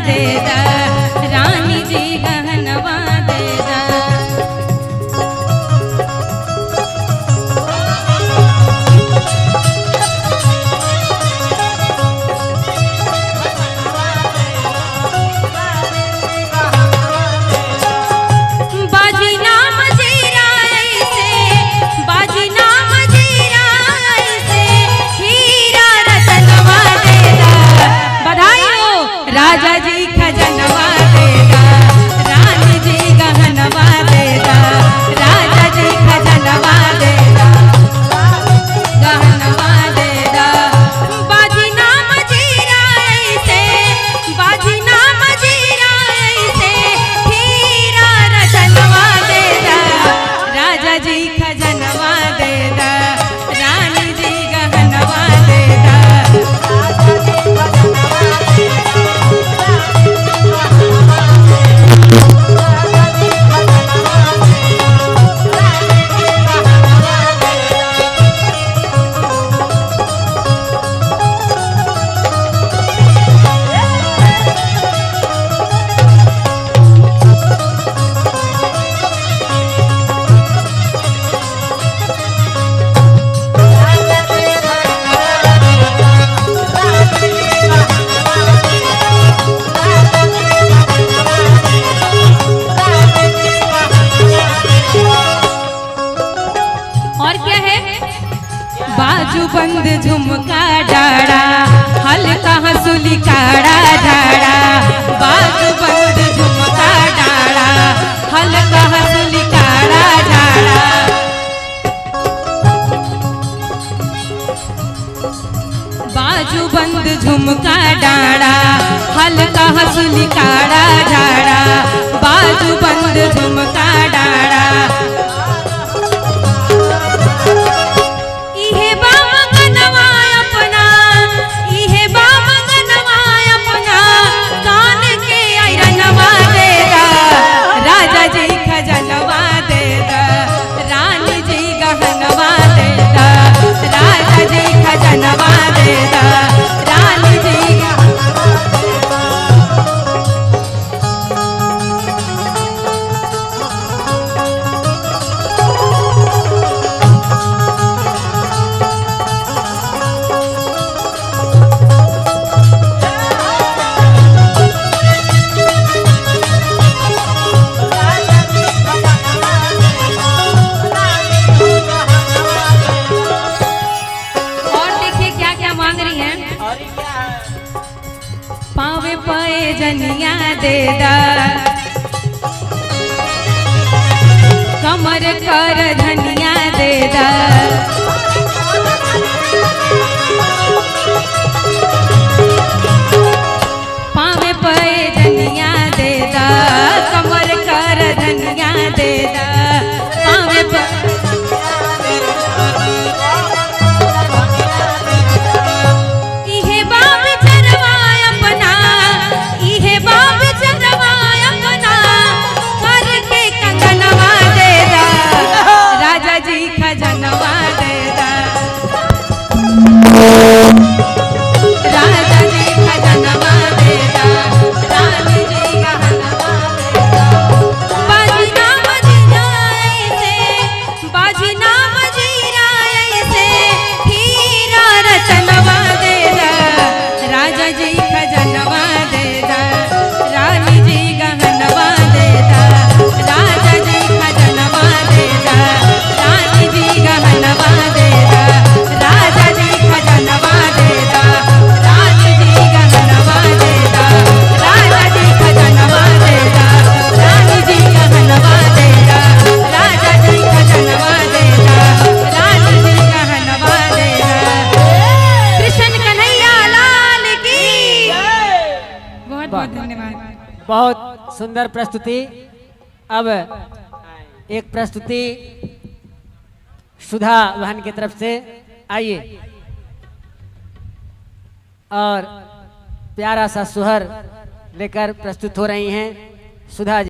दे दा, रानी जी गहनवा दे दा। राजा जी खजनवा दे दा, रानी जी गहनवा दे दा, राजा जी खजनवा दे दा, गहनवा दे दा। बाजी नाम जीरा ऐसे, बाजी नाम जीरा ऐसे, हीरा रतनवा दे दा, राजा जी खजनवा दे दा, रानी जी गहनवा दे दा। बाजू बंद झुमका डाड़ा, हल्का हंसुली काड़ा झाड़ा, बाजू बंद झुमका डाड़ा, हल्का हंसुली काड़ा झाड़ा। बाजू बंद झुमका डाड़ा, हल्का हंसुली काड़ा झाड़ा, बाजू बंद झुमका डाड़ा। पावे पाए जनिया दे दा, कमर कर धनिया दे दा। पावे पाए जनिया दे दा, कमर कर धनिया दे दा। पावे खजनवा दे दा, राजा जी खजनवा दे दा, रानी जी गहनवा दे दा। बाजी नाम जीरा ऐसे, बाजी नाम जीरा ऐसे, हीरा रतनवा दे दा, राजा जी खजनवा दे दा, रानी जी गहनवा दे दा, राजा जी खजनवा दे दा, रानी जी गहनवा दे दा, राजा जी खजनवा दे दा, रानी जी गहनवा दे दा, राजा जी खजनवा दे दा, रानी जी गहनवा दे दा, राजा जी खजनवा दे दा, रानी जी गहनवा दे दा। कृष्ण कन्हैया लाल की बहुत बहुत धन्यवाद। बहुत सुंदर प्रस्तुति। अब एक प्रस्तुति सुधा बहन की तरफ से, आइए और प्यारा सा सुहर लेकर प्रस्तुत हो रही हैं सुधा जी।